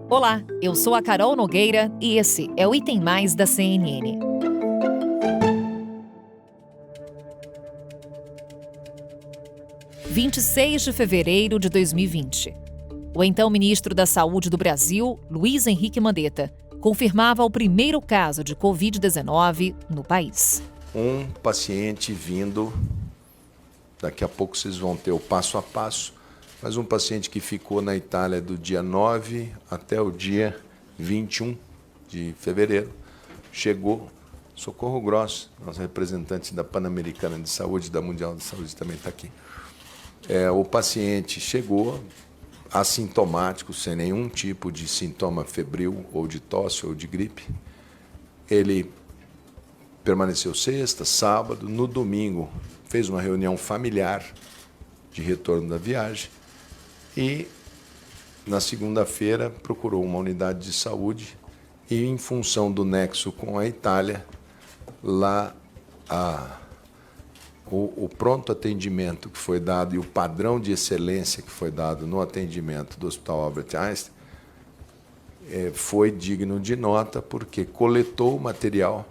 Olá, eu sou a Carol Nogueira e esse é o Item Mais da CNN. – 26 de fevereiro de 2020. O então ministro da Saúde do Brasil, Luiz Henrique Mandetta, confirmava o primeiro caso de Covid-19 no país. Um paciente vindo, daqui a pouco vocês vão ter o passo a passo, mas um paciente que ficou na Itália do dia 9 até o dia 21 de fevereiro, chegou, Socorro Grosso, nosso representante da Pan-Americana de Saúde, da Mundial de Saúde também está aqui. O paciente chegou assintomático, sem nenhum tipo de sintoma febril, ou de tosse, ou de gripe. Ele permaneceu sexta, sábado, no domingo fez uma reunião familiar de retorno da viagem e na segunda-feira procurou uma unidade de saúde e, em função do nexo com a Itália, lá o pronto atendimento que foi dado e o padrão de excelência que foi dado no atendimento do Hospital Albert Einstein foi digno de nota, porque coletou o material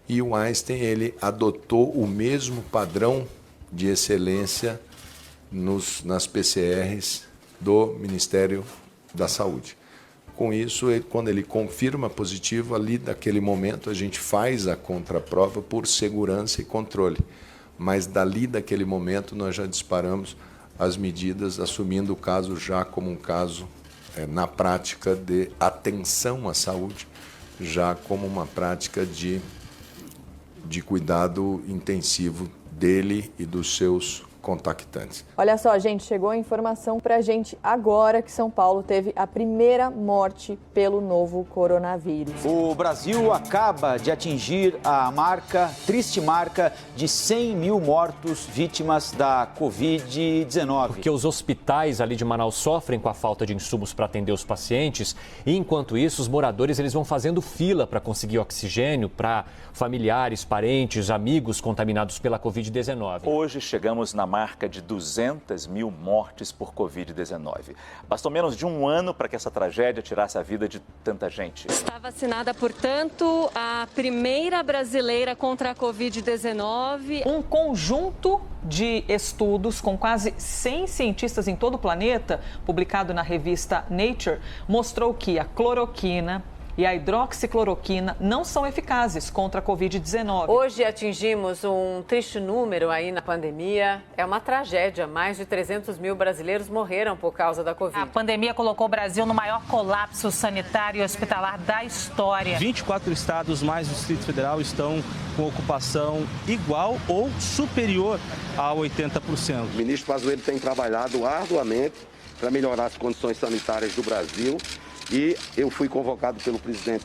e o Einstein ele adotou o mesmo padrão de excelência nas PCRs do Ministério da Saúde. Com isso, quando ele confirma positivo, ali naquele momento a gente faz a contraprova por segurança e controle. Mas dali daquele momento nós já disparamos as medidas, assumindo o caso já como um caso na prática de atenção à saúde, já como uma prática de cuidado intensivo dele e dos seus contactantes. Olha só, gente, chegou a informação pra gente agora que São Paulo teve a primeira morte pelo novo coronavírus. O Brasil acaba de atingir a triste marca de 100 mil mortos vítimas da Covid-19. Porque os hospitais ali de Manaus sofrem com a falta de insumos para atender os pacientes e, enquanto isso, os moradores eles vão fazendo fila para conseguir oxigênio para familiares, parentes, amigos contaminados pela Covid-19. Hoje chegamos na marca de 200 mil mortes por Covid-19. Bastou menos de um ano para que essa tragédia tirasse a vida de tanta gente. Está vacinada, portanto, a primeira brasileira contra a Covid-19. Um conjunto de estudos com quase 100 cientistas em todo o planeta, publicado na revista Nature, mostrou que a cloroquina e a hidroxicloroquina não são eficazes contra a Covid-19. Hoje atingimos um triste número aí na pandemia. É uma tragédia. Mais de 300 mil brasileiros morreram por causa da Covid. A pandemia colocou o Brasil no maior colapso sanitário e hospitalar da história. 24 estados mais o Distrito Federal estão com ocupação igual ou superior a 80%. O ministro Pazuello tem trabalhado arduamente para melhorar as condições sanitárias do Brasil. E eu fui convocado pelo presidente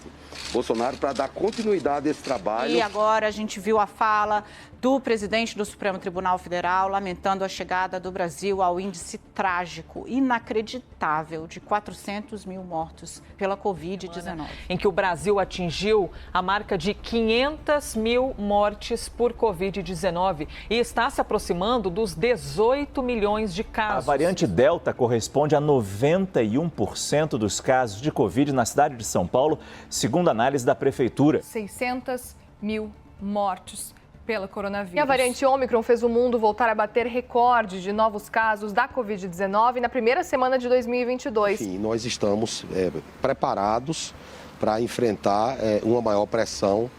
Bolsonaro para dar continuidade a esse trabalho. E agora a gente viu a fala do presidente do Supremo Tribunal Federal lamentando a chegada do Brasil ao índice trágico, inacreditável, de 400 mil mortos pela Covid-19. Em que o Brasil atingiu a marca de 500 mil mortes por Covid-19 e está se aproximando dos 18 milhões de casos. A variante Delta corresponde a 91% dos casos de Covid na cidade de São Paulo, segundo a análise da Prefeitura. 600 mil mortes pelo coronavírus. E a variante Ômicron fez o mundo voltar a bater recorde de novos casos da Covid-19 na primeira semana de 2022. Enfim, nós estamos preparados para enfrentar uma maior pressão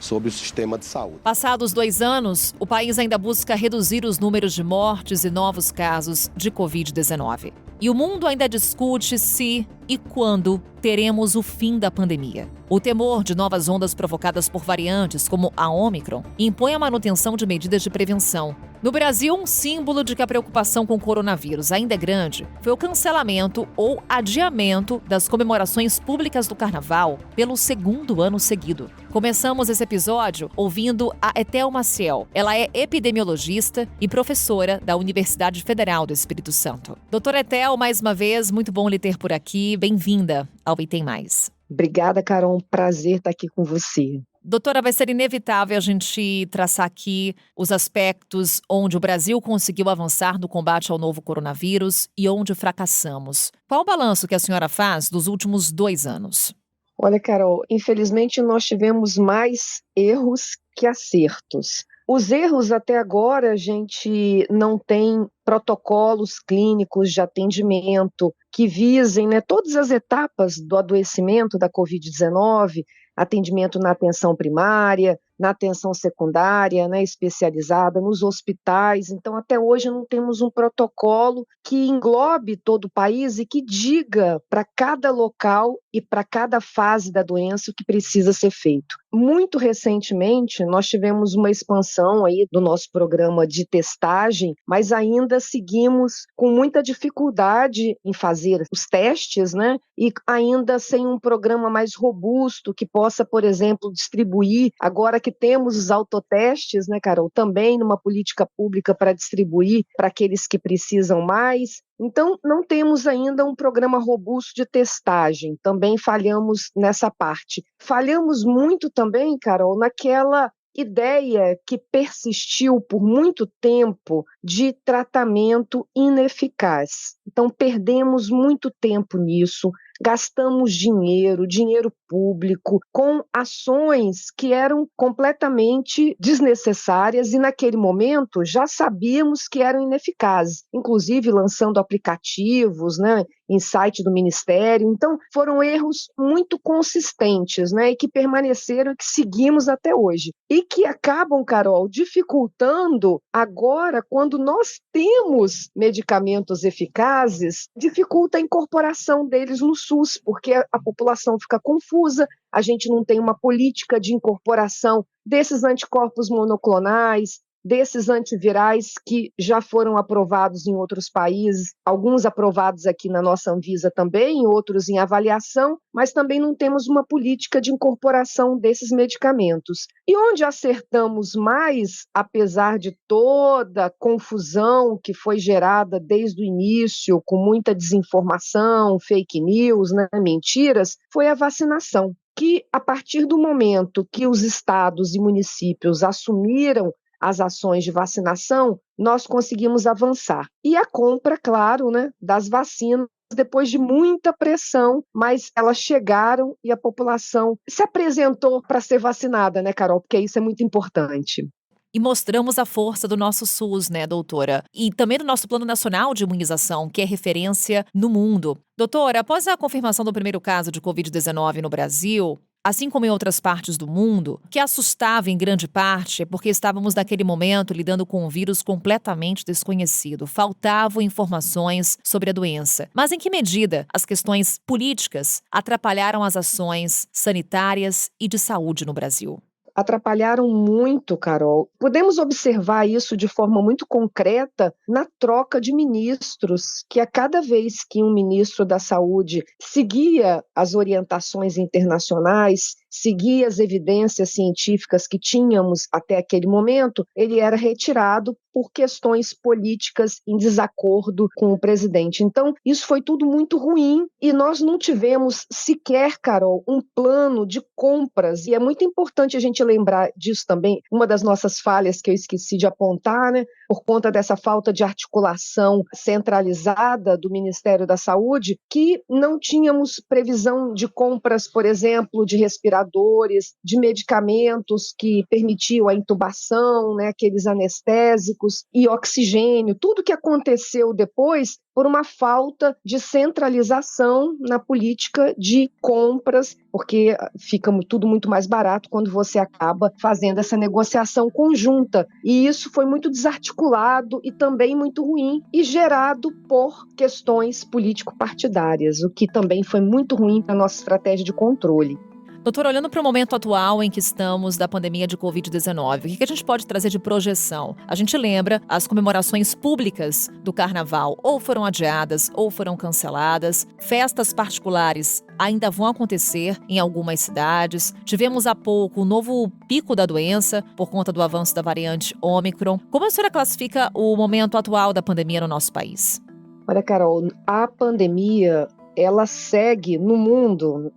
sobre o sistema de saúde. Passados 2 anos, o país ainda busca reduzir os números de mortes e novos casos de Covid-19. E o mundo ainda discute se e quando teremos o fim da pandemia. O temor de novas ondas provocadas por variantes, como a Ômicron, impõe a manutenção de medidas de prevenção. No Brasil, um símbolo de que a preocupação com o coronavírus ainda é grande foi o cancelamento ou adiamento das comemorações públicas do Carnaval pelo 2º ano seguido. Começamos esse episódio ouvindo a Etel Maciel. Ela é epidemiologista e professora da Universidade Federal do Espírito Santo. Doutora Etel, mais uma vez, muito bom lhe ter por aqui. Bem-vinda ao Item Mais. Obrigada, Carol. Um prazer estar aqui com você. Doutora, vai ser inevitável a gente traçar aqui os aspectos onde o Brasil conseguiu avançar no combate ao novo coronavírus e onde fracassamos. Qual o balanço que a senhora faz dos últimos 2 anos? Olha, Carol, infelizmente nós tivemos mais erros que acertos. Os erros até agora, a gente não tem protocolos clínicos de atendimento que visem, né, todas as etapas do adoecimento da Covid-19, atendimento na atenção primária, na atenção secundária, né, especializada, nos hospitais. Então, até hoje não temos um protocolo que englobe todo o país e que diga para cada local e para cada fase da doença o que precisa ser feito. Muito recentemente, nós tivemos uma expansão aí do nosso programa de testagem, mas ainda seguimos com muita dificuldade em fazer os testes, né? E ainda sem um programa mais robusto que possa, por exemplo, distribuir, agora que temos os autotestes, né, Carol, também numa política pública para distribuir para aqueles que precisam mais. Então, não temos ainda um programa robusto de testagem, também falhamos nessa parte. Falhamos muito também, Carol, naquela ideia que persistiu por muito tempo de tratamento ineficaz. Então, perdemos muito tempo nisso, gastamos dinheiro público, com ações que eram completamente desnecessárias e naquele momento já sabíamos que eram ineficazes, inclusive lançando aplicativos, né, em site do Ministério. Então, foram erros muito consistentes, né, e que permaneceram e que seguimos até hoje. E que acabam, Carol, dificultando agora, quando nós temos medicamentos eficazes, dificulta a incorporação deles no SUS, porque a população fica confusa, a gente não tem uma política de incorporação desses anticorpos monoclonais, desses antivirais que já foram aprovados em outros países, alguns aprovados aqui na nossa Anvisa também, outros em avaliação, mas também não temos uma política de incorporação desses medicamentos. E onde acertamos mais, apesar de toda a confusão que foi gerada desde o início, com muita desinformação, fake news, né, mentiras, foi a vacinação, que a partir do momento que os estados e municípios assumiram as ações de vacinação, nós conseguimos avançar. E a compra, claro, né, das vacinas, depois de muita pressão, mas elas chegaram e a população se apresentou para ser vacinada, né, Carol? Porque isso é muito importante. E mostramos a força do nosso SUS, né, doutora? E também do nosso Plano Nacional de Imunização, que é referência no mundo. Doutora, após a confirmação do primeiro caso de Covid-19 no Brasil, assim como em outras partes do mundo, o que assustava em grande parte é porque estávamos naquele momento lidando com um vírus completamente desconhecido. Faltavam informações sobre a doença. Mas em que medida as questões políticas atrapalharam as ações sanitárias e de saúde no Brasil? Atrapalharam muito, Carol. Podemos observar isso de forma muito concreta na troca de ministros, que a cada vez que um ministro da Saúde seguia as orientações internacionais, seguia as evidências científicas que tínhamos até aquele momento, ele era retirado por questões políticas em desacordo com o presidente. Então, isso foi tudo muito ruim e nós não tivemos sequer, Carol, um plano de compras. E é muito importante a gente lembrar disso também, uma das nossas falhas que eu esqueci de apontar, né, por conta dessa falta de articulação centralizada do Ministério da Saúde, que não tínhamos previsão de compras, por exemplo, de respiradores, de medicamentos que permitiam a intubação, né, aqueles anestésicos e oxigênio, tudo que aconteceu depois por uma falta de centralização na política de compras, porque fica tudo muito mais barato quando você acaba fazendo essa negociação conjunta. E isso foi muito desarticulado e também muito ruim e gerado por questões político-partidárias, o que também foi muito ruim para a nossa estratégia de controle. Doutora, olhando para o momento atual em que estamos da pandemia de Covid-19, o que a gente pode trazer de projeção? A gente lembra as comemorações públicas do Carnaval ou foram adiadas ou foram canceladas. Festas particulares ainda vão acontecer em algumas cidades. Tivemos há pouco um novo pico da doença por conta do avanço da variante Ômicron. Como a senhora classifica o momento atual da pandemia no nosso país? Olha, Carol, a pandemia, ela segue no mundo.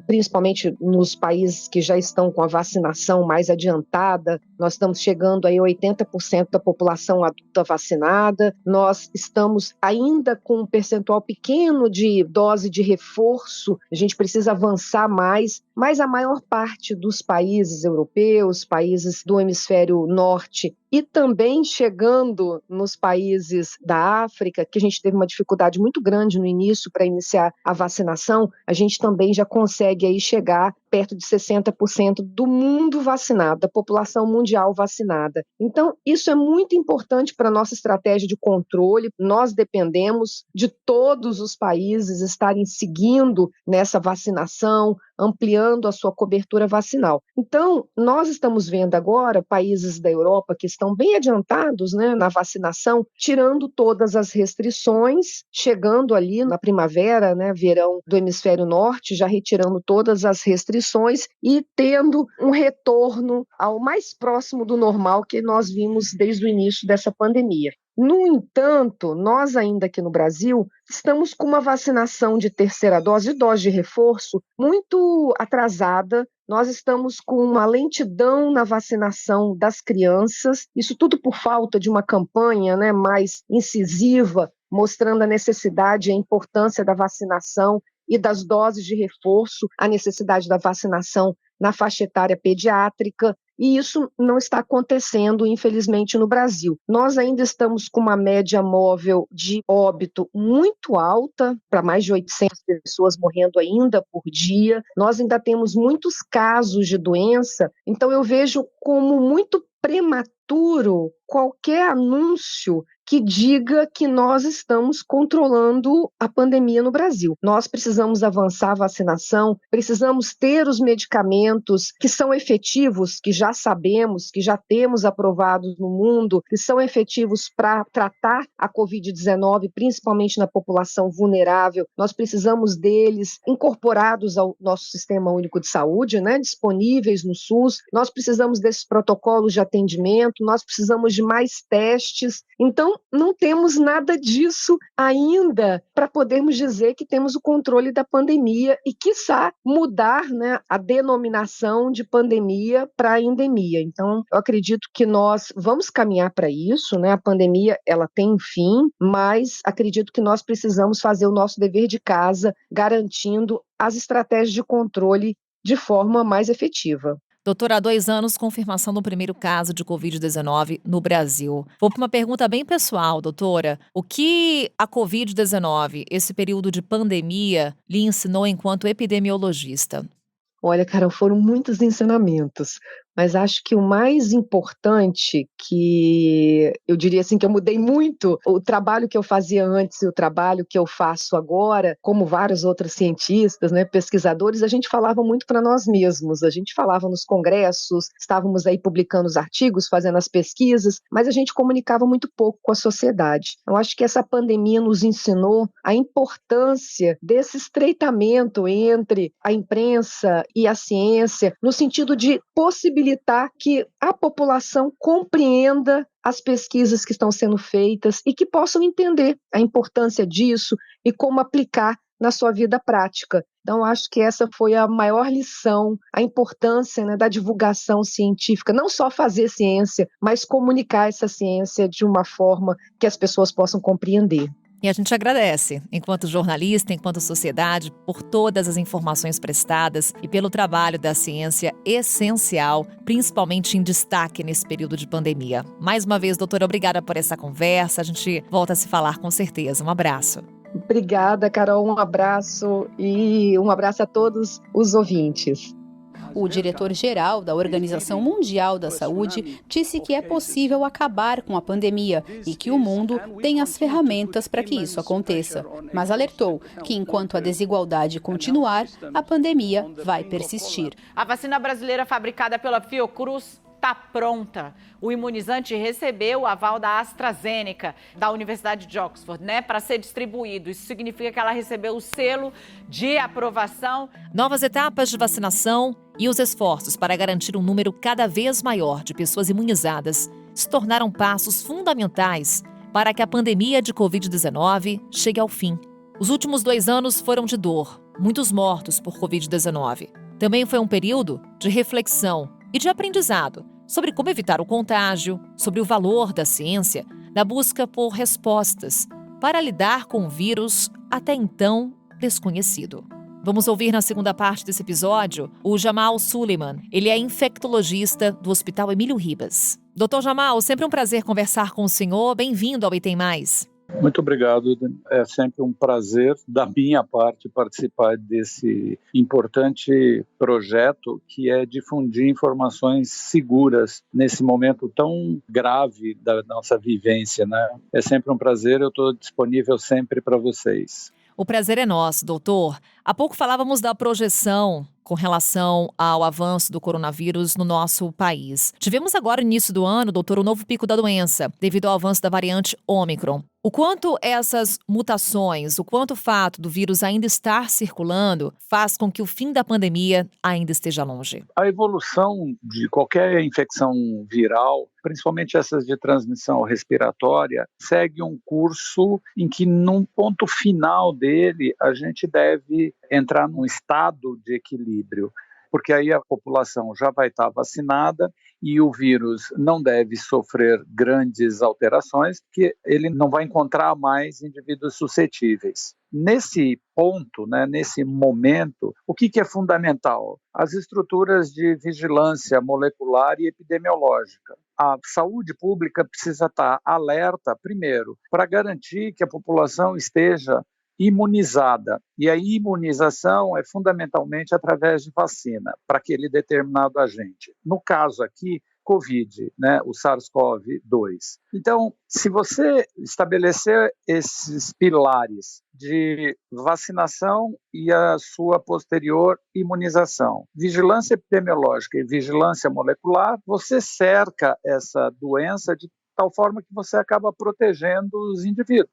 principalmente nos países que já estão com a vacinação mais adiantada. Nós estamos chegando aí a 80% da população adulta vacinada. Nós estamos ainda com um percentual pequeno de dose de reforço. A gente precisa avançar mais, mas a maior parte dos países europeus, países do hemisfério norte e também chegando nos países da África, que a gente teve uma dificuldade muito grande no início para iniciar a vacinação, a gente também já consegue aí chegar perto de 60% do mundo vacinado, da população mundial vacinada. Então, isso é muito importante para a nossa estratégia de controle. Nós dependemos de todos os países estarem seguindo nessa vacinação, ampliando a sua cobertura vacinal. Então, nós estamos vendo agora países da Europa que estão bem adiantados, né, na vacinação, tirando todas as restrições, chegando ali na primavera, né, verão do hemisfério norte, já retirando todas as restrições e tendo um retorno ao mais próximo do normal que nós vimos desde o início dessa pandemia. No entanto, nós ainda aqui no Brasil estamos com uma vacinação de terceira dose, de dose de reforço, muito atrasada. Nós estamos com uma lentidão na vacinação das crianças, isso tudo por falta de uma campanha, né, mais incisiva, mostrando a necessidade e a importância da vacinação e das doses de reforço, a necessidade da vacinação na faixa etária pediátrica, e isso não está acontecendo, infelizmente, no Brasil. Nós ainda estamos com uma média móvel de óbito muito alta, para mais de 800 pessoas morrendo ainda por dia. Nós ainda temos muitos casos de doença, então eu vejo como muito prematuro qualquer anúncio que diga que nós estamos controlando a pandemia no Brasil. Nós precisamos avançar a vacinação, precisamos ter os medicamentos que são efetivos, que já sabemos, que já temos aprovados no mundo, que são efetivos para tratar a Covid-19, principalmente na população vulnerável. Nós precisamos deles incorporados ao nosso Sistema Único de Saúde, né, disponíveis no SUS. Nós precisamos desses protocolos de atendimento, nós precisamos de mais testes. Então, não temos nada disso ainda para podermos dizer que temos o controle da pandemia e, quiçá, mudar, né, a denominação de pandemia para endemia. Então, eu acredito que nós vamos caminhar para isso, né? A pandemia, ela tem um fim, mas acredito que nós precisamos fazer o nosso dever de casa, garantindo as estratégias de controle de forma mais efetiva. Doutora, há 2 anos, confirmação do primeiro caso de Covid-19 no Brasil. Vou para uma pergunta bem pessoal, doutora. O que a Covid-19, esse período de pandemia, lhe ensinou enquanto epidemiologista? Olha, Carol, foram muitos ensinamentos, mas acho que o mais importante, que eu diria assim, que eu mudei muito, o trabalho que eu fazia antes e o trabalho que eu faço agora, como vários outros cientistas, né, pesquisadores, a gente falava muito para nós mesmos, a gente falava nos congressos, estávamos aí publicando os artigos, fazendo as pesquisas, mas a gente comunicava muito pouco com a sociedade. Eu acho que essa pandemia nos ensinou a importância desse estreitamento entre a imprensa e a ciência, no sentido de possibilitar que a população compreenda as pesquisas que estão sendo feitas e que possam entender a importância disso e como aplicar na sua vida prática. Então, acho que essa foi a maior lição, a importância, né, da divulgação científica, não só fazer ciência, mas comunicar essa ciência de uma forma que as pessoas possam compreender. E a gente agradece, enquanto jornalista, enquanto sociedade, por todas as informações prestadas e pelo trabalho da ciência essencial, principalmente em destaque nesse período de pandemia. Mais uma vez, doutora, obrigada por essa conversa. A gente volta a se falar com certeza. Um abraço. Obrigada, Carol. Um abraço e um abraço a todos os ouvintes. O diretor-geral da Organização Mundial da Saúde disse que é possível acabar com a pandemia e que o mundo tem as ferramentas para que isso aconteça. Mas alertou que, enquanto a desigualdade continuar, a pandemia vai persistir. A vacina brasileira fabricada pela Fiocruz está pronta. O imunizante recebeu o aval da AstraZeneca, da Universidade de Oxford, né, para ser distribuído. Isso significa que ela recebeu o selo de aprovação. Novas etapas de vacinação e os esforços para garantir um número cada vez maior de pessoas imunizadas se tornaram passos fundamentais para que a pandemia de Covid-19 chegue ao fim. Os últimos 2 anos foram de dor, muitos mortos por Covid-19. Também foi um período de reflexão e de aprendizado sobre como evitar o contágio, sobre o valor da ciência, da busca por respostas para lidar com um vírus até então desconhecido. Vamos ouvir na segunda parte desse episódio o Jamal Suleiman. Ele é infectologista do Hospital Emílio Ribas. Dr. Jamal, sempre um prazer conversar com o senhor. Bem-vindo ao Item Mais. Muito obrigado. É sempre um prazer, da minha parte, participar desse importante projeto que é difundir informações seguras nesse momento tão grave da nossa vivência, né? É sempre um prazer, eu estou disponível sempre para vocês. O prazer é nosso, doutor. Há pouco falávamos da projeção com relação ao avanço do coronavírus no nosso país. Tivemos agora, no início do ano, doutor, o novo pico da doença, devido ao avanço da variante Ômicron. O quanto essas mutações, o quanto o fato do vírus ainda estar circulando faz com que o fim da pandemia ainda esteja longe? A evolução de qualquer infecção viral, principalmente essas de transmissão respiratória, segue um curso em que, num ponto final dele, a gente deve entrar num estado de equilíbrio, porque aí a população já vai estar vacinada e o vírus não deve sofrer grandes alterações, porque ele não vai encontrar mais indivíduos suscetíveis. Nesse ponto, né, nesse momento, o que é fundamental? As estruturas de vigilância molecular e epidemiológica. A saúde pública precisa estar alerta, primeiro, para garantir que a população esteja imunizada. E a imunização é fundamentalmente através de vacina para aquele determinado agente. No caso aqui, Covid, né, o SARS-CoV-2. Então, se você estabelecer esses pilares de vacinação e a sua posterior imunização, vigilância epidemiológica e vigilância molecular, você cerca essa doença de tal forma que você acaba protegendo os indivíduos.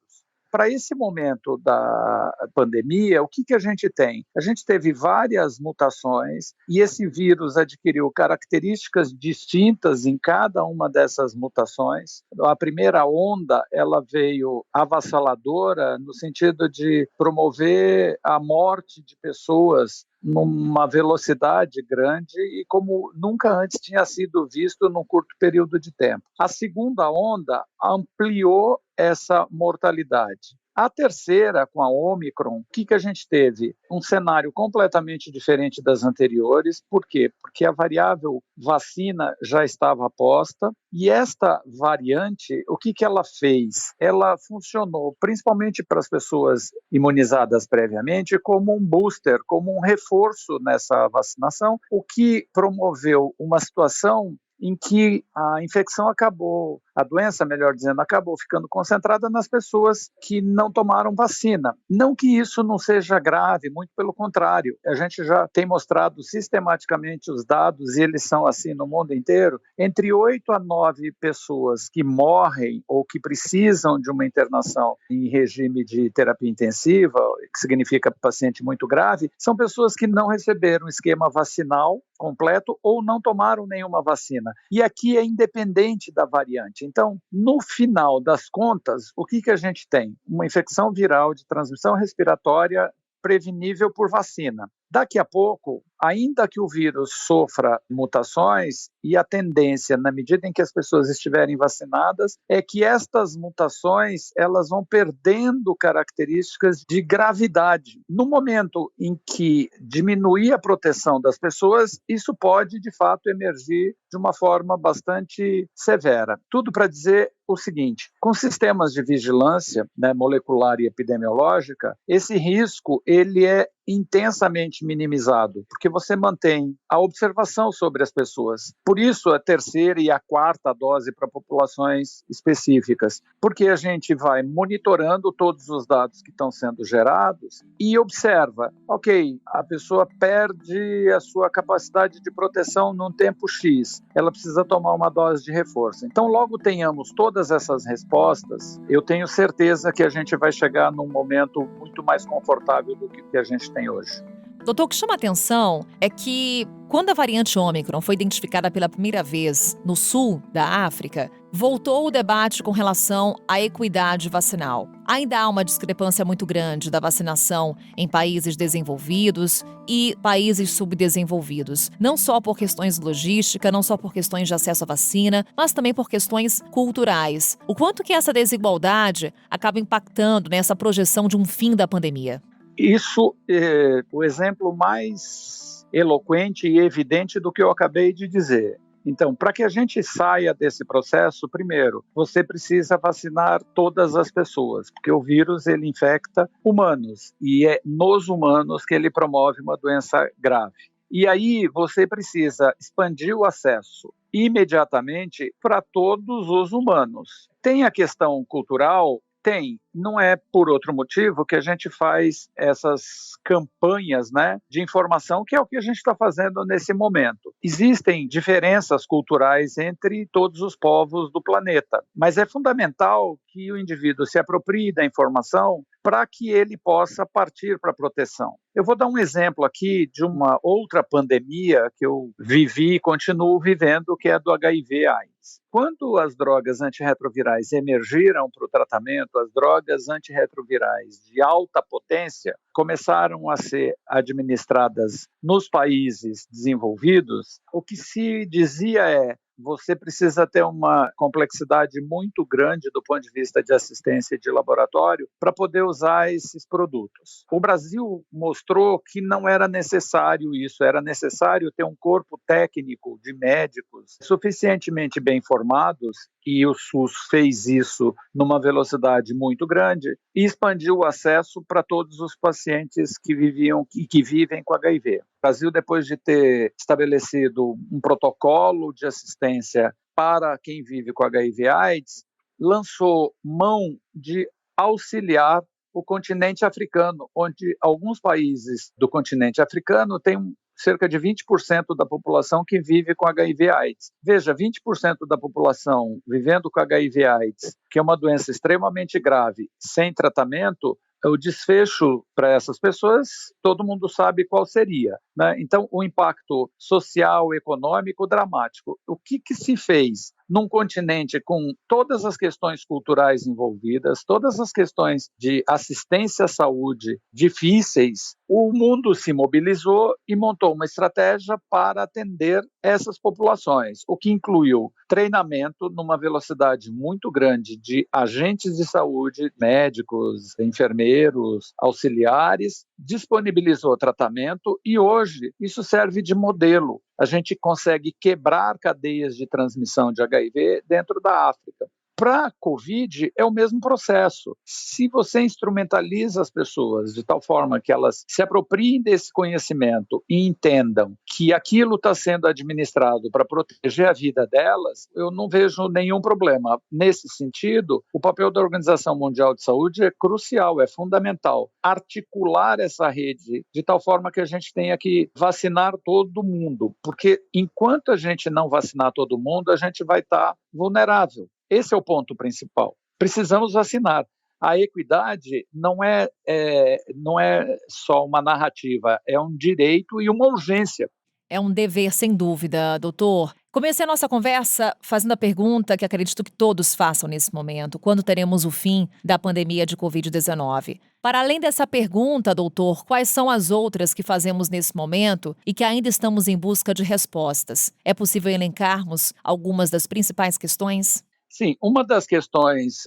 Para esse momento da pandemia, o que a gente tem? A gente teve várias mutações e esse vírus adquiriu características distintas em cada uma dessas mutações. A primeira onda, ela veio avassaladora no sentido de promover a morte de pessoas numa velocidade grande e como nunca antes tinha sido visto num curto período de tempo. A segunda onda ampliou essa mortalidade. A terceira, com a Ômicron, o que a gente teve? Um cenário completamente diferente das anteriores. Por quê? Porque a variável vacina já estava posta e esta variante, o que ela fez? Ela funcionou principalmente para as pessoas imunizadas previamente como um booster, como um reforço nessa vacinação, o que promoveu uma situação em que a infecção acabou, a doença, melhor dizendo, acabou ficando concentrada nas pessoas que não tomaram vacina. Não que isso não seja grave, muito pelo contrário. A gente já tem mostrado sistematicamente os dados, e eles são assim no mundo inteiro, entre 8 a 9 pessoas que morrem ou que precisam de uma internação em regime de terapia intensiva, que significa paciente muito grave, são pessoas que não receberam esquema vacinal completo ou não tomaram nenhuma vacina. E aqui é independente da variante. Então, no final das contas, o que a gente tem? Uma infecção viral de transmissão respiratória prevenível por vacina. Daqui a pouco, ainda que o vírus sofra mutações, e a tendência, na medida em que as pessoas estiverem vacinadas, é que estas mutações elas vão perdendo características de gravidade. No momento em que diminuir a proteção das pessoas, isso pode, de fato, emergir de uma forma bastante severa. Tudo para dizer o seguinte, com sistemas de vigilância, né, molecular e epidemiológica, esse risco ele é intensamente minimizado, porque você mantém a observação sobre as pessoas. Por isso, a terceira e a quarta dose para populações específicas, porque a gente vai monitorando todos os dados que estão sendo gerados e observa, ok, a pessoa perde a sua capacidade de proteção num tempo X, ela precisa tomar uma dose de reforço. Então, logo tenhamos todas essas respostas, eu tenho certeza que a gente vai chegar num momento muito mais confortável do que a gente tem hoje. Doutor, o que chama a atenção é que Quando a variante Ômicron foi identificada pela primeira vez no sul da África, voltou o debate com relação à equidade vacinal. Ainda há uma discrepância muito grande da vacinação em países desenvolvidos e países subdesenvolvidos. Não só por questões de logística, não só por questões de acesso à vacina, mas também por questões culturais. O quanto que essa desigualdade acaba impactando nessa projeção de um fim da pandemia? Isso é o exemplo mais eloquente e evidente do que eu acabei de dizer. Então, para que a gente saia desse processo, primeiro, você precisa vacinar todas as pessoas, porque o vírus ele infecta humanos e é nos humanos que ele promove uma doença grave. E aí você precisa expandir o acesso imediatamente para todos os humanos. Tem a questão cultural? Tem. Não é por outro motivo que a gente faz essas campanhas, né, de informação, que é o que a gente está fazendo nesse momento. Existem diferenças culturais entre todos os povos do planeta, mas é fundamental que o indivíduo se aproprie da informação para que ele possa partir para a proteção. Eu vou dar um exemplo aqui de uma outra pandemia que eu vivi e continuo vivendo, que é a do HIV/AIDS. Quando as drogas antirretrovirais emergiram para o tratamento, as drogas antirretrovirais de alta potência começaram a ser administradas nos países desenvolvidos, o que se dizia é: você precisa ter uma complexidade muito grande do ponto de vista de assistência de laboratório para poder usar esses produtos. O Brasil mostrou que não era necessário isso, era necessário ter um corpo técnico de médicos suficientemente bem formados, e o SUS fez isso numa velocidade muito grande e expandiu o acesso para todos os pacientes que viviam e que vivem com HIV. O Brasil, depois de ter estabelecido um protocolo de assistência para quem vive com HIV/AIDS, lançou mão de auxiliar o continente africano, onde alguns países do continente africano têm cerca de 20% da população que vive com HIV/AIDS. Veja, 20% da população vivendo com HIV/AIDS, que é uma doença extremamente grave, sem tratamento, o desfecho para essas pessoas, todo mundo sabe qual seria, né? Então, o impacto social, econômico, dramático. O que se fez num continente com todas as questões culturais envolvidas, todas as questões de assistência à saúde difíceis? O mundo se mobilizou e montou uma estratégia para atender essas populações, o que incluiu treinamento numa velocidade muito grande de agentes de saúde, médicos, enfermeiros, auxiliares, disponibilizou tratamento e hoje isso serve de modelo. A gente consegue quebrar cadeias de transmissão de HIV dentro da África. Para a Covid é o mesmo processo. Se você instrumentaliza as pessoas de tal forma que elas se apropriem desse conhecimento e entendam que aquilo está sendo administrado para proteger a vida delas, eu não vejo nenhum problema. Nesse sentido, o papel da Organização Mundial de Saúde é crucial, é fundamental. Articular essa rede de tal forma que a gente tenha que vacinar todo mundo, porque enquanto a gente não vacinar todo mundo, a gente vai estar vulnerável. Esse é o ponto principal. Precisamos vacinar. A equidade não é só uma narrativa, é um direito e uma urgência. É um dever, sem dúvida, doutor. Comecei a nossa conversa fazendo a pergunta que acredito que todos façam nesse momento: quando teremos o fim da pandemia de Covid-19? Para além dessa pergunta, doutor, quais são as outras que fazemos nesse momento e que ainda estamos em busca de respostas? É possível elencarmos algumas das principais questões? Sim, uma das questões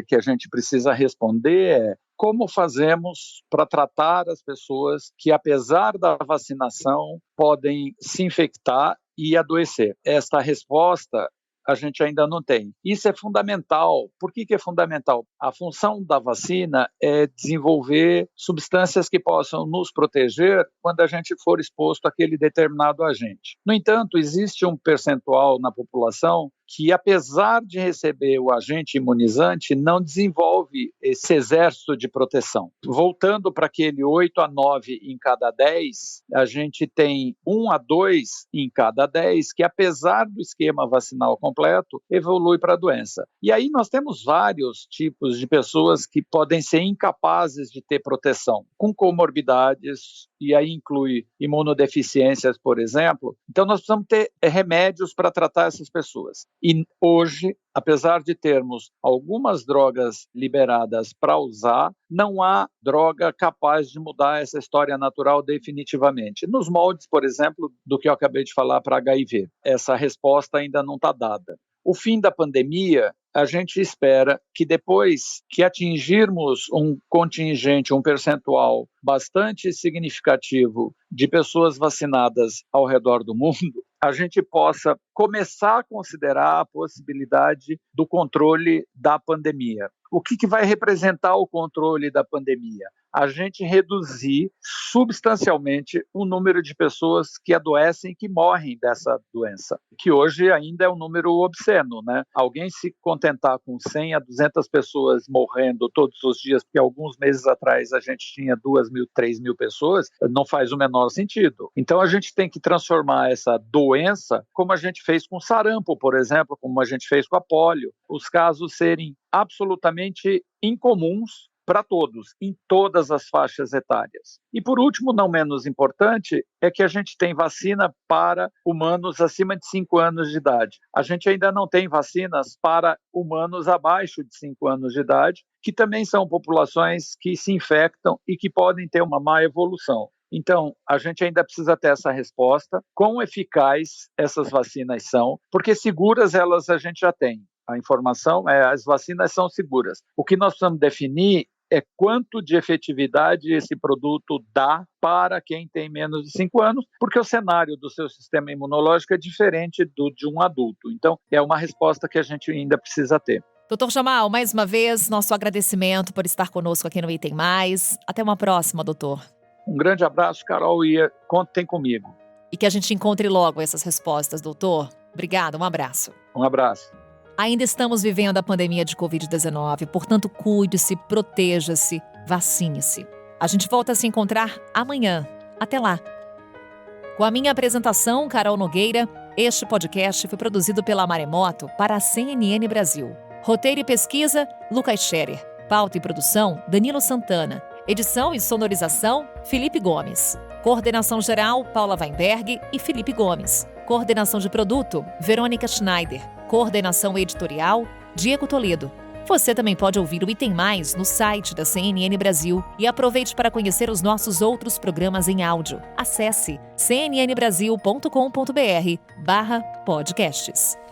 que a gente precisa responder é: como fazemos para tratar as pessoas que, apesar da vacinação, podem se infectar e adoecer? Esta resposta a gente ainda não tem. Isso é fundamental. Por que é fundamental? A função da vacina é desenvolver substâncias que possam nos proteger quando a gente for exposto àquele determinado agente. No entanto, existe um percentual na população que, apesar de receber o agente imunizante, não desenvolve esse exército de proteção. Voltando para aquele 8 a 9 em cada 10, a gente tem 1 a 2 em cada 10 que, apesar do esquema vacinal completo, evolui para a doença. E aí nós temos vários tipos de pessoas que podem ser incapazes de ter proteção, com comorbidades e aí inclui imunodeficiências, por exemplo. Então, nós precisamos ter remédios para tratar essas pessoas. E hoje, apesar de termos algumas drogas liberadas para usar, não há droga capaz de mudar essa história natural definitivamente. Nos moldes, por exemplo, do que eu acabei de falar para HIV. Essa resposta ainda não está dada. O fim da pandemia, a gente espera que depois que atingirmos um contingente, um percentual bastante significativo de pessoas vacinadas ao redor do mundo, a gente possa começar a considerar a possibilidade do controle da pandemia. O que vai representar o controle da pandemia? A gente reduzir substancialmente o número de pessoas que adoecem e que morrem dessa doença, que hoje ainda é um número obsceno, né? Alguém se contentar com 100 a 200 pessoas morrendo todos os dias, porque alguns meses atrás a gente tinha 2.000, 3.000 pessoas, não faz o menor sentido. Então a gente tem que transformar essa doença, como a gente fez com sarampo, por exemplo, como a gente fez com a polio, os casos serem absolutamente incomuns para todos, em todas as faixas etárias. E por último, não menos importante, é que a gente tem vacina para humanos acima de 5 anos de idade. A gente ainda não tem vacinas para humanos abaixo de 5 anos de idade, que também são populações que se infectam e que podem ter uma má evolução. Então, a gente ainda precisa ter essa resposta, quão eficaz essas vacinas são, porque seguras elas a gente já tem. A informação é as vacinas são seguras. O que nós precisamos definir é quanto de efetividade esse produto dá para quem tem menos de 5 anos, porque o cenário do seu sistema imunológico é diferente do de um adulto. Então, é uma resposta que a gente ainda precisa ter. Dr. Jamal, mais uma vez, nosso agradecimento por estar conosco aqui no Item Mais. Até uma próxima, doutor. Um grande abraço, Carol, e contem comigo. E que a gente encontre logo essas respostas, doutor. Obrigada, um abraço. Um abraço. Ainda estamos vivendo a pandemia de Covid-19, portanto, cuide-se, proteja-se, vacine-se. A gente volta a se encontrar amanhã. Até lá. Com a minha apresentação, Carol Nogueira, este podcast foi produzido pela Maremoto para a CNN Brasil. Roteiro e pesquisa, Lucas Scherer. Pauta e produção, Danilo Santana. Edição e sonorização, Felipe Gomes. Coordenação geral, Paula Weinberg e Felipe Gomes. Coordenação de produto, Verônica Schneider. Coordenação editorial, Diego Toledo. Você também pode ouvir o Item Mais no site da CNN Brasil e aproveite para conhecer os nossos outros programas em áudio. Acesse cnnbrasil.com.br/podcasts.